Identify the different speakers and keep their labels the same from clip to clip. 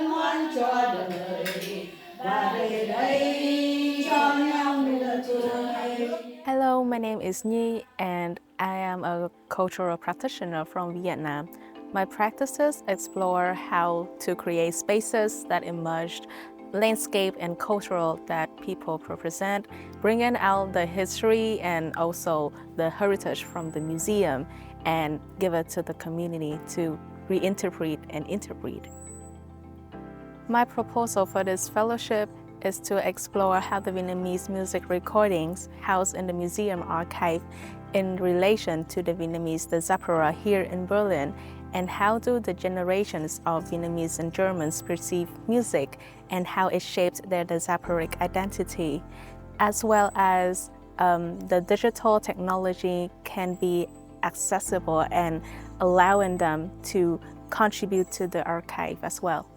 Speaker 1: ngoan cho đời và đời đây cho nhau nụ cười.
Speaker 2: Hello, my name is Nnhi, and I am a cultural practitioner from Vietnam. My practices explore how to create spaces that emerged, landscape and cultural that people represent, bringing out the history and also the heritage from the museum and give it to the community to reinterpret and interpret. My proposal for this fellowship is to explore how the Vietnamese music recordings housed in the museum archive in relation to the Vietnamese diaspora here in Berlin, and how do the generations of Vietnamese and Germans perceive music and how it shaped their diasporic identity, as well as the digital technology can be accessible and allowing them to contribute to the archive as well.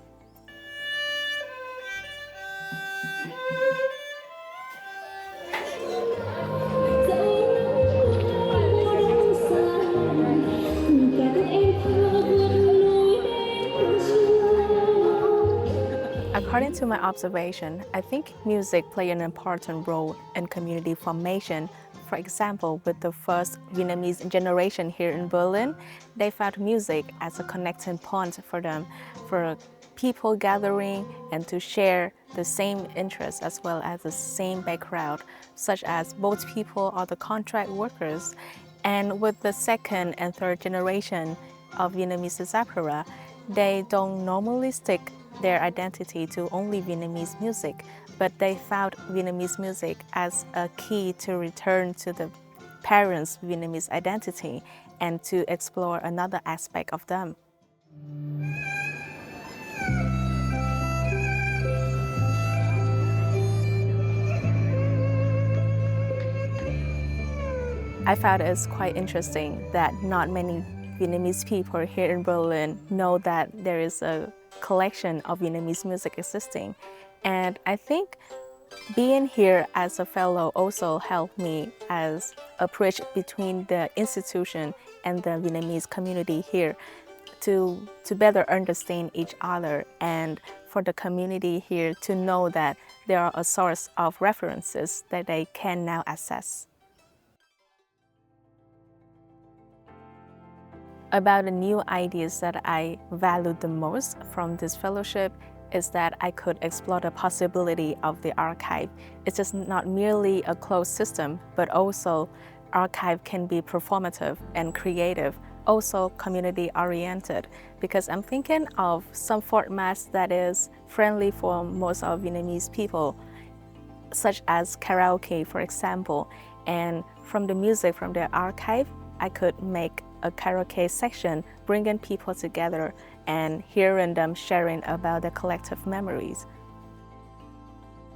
Speaker 2: According to my observation, I think music plays an important role in community formation. For example, with the first Vietnamese generation here in Berlin, they found music as a connecting point for them, for people gathering and to share the same interests as well as the same background, such as both people are the contract workers. And with the second and third generation of Vietnamese diaspora, they don't normally stick their identity to only Vietnamese music, but they found Vietnamese music as a key to return to the parents' Vietnamese identity and to explore another aspect of them. I found it's quite interesting that not many Vietnamese people here in Berlin know that there is a collection of Vietnamese music existing. And I think being here as a fellow also helped me as a bridge between the institution and the Vietnamese community here to better understand each other and for the community here to know that there are a source of references that they can now access. About the new ideas that I valued the most from this fellowship is that I could explore the possibility of the archive. It's just not merely a closed system, but also archive can be performative and creative, also community-oriented, because I'm thinking of some formats that is friendly for most of Vietnamese people, such as karaoke, for example. And from the music from the archive, I could make a karaoke section, bringing people together and hearing them sharing about their collective memories.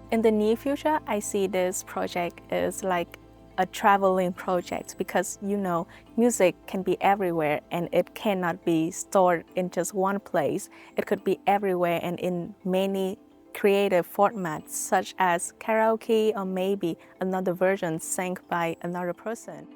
Speaker 2: In the near future, I see this project as like a traveling project because, you know, music can be everywhere and it cannot be stored in just one place. It could be everywhere and in many creative formats, such as karaoke or maybe another version sang by another person.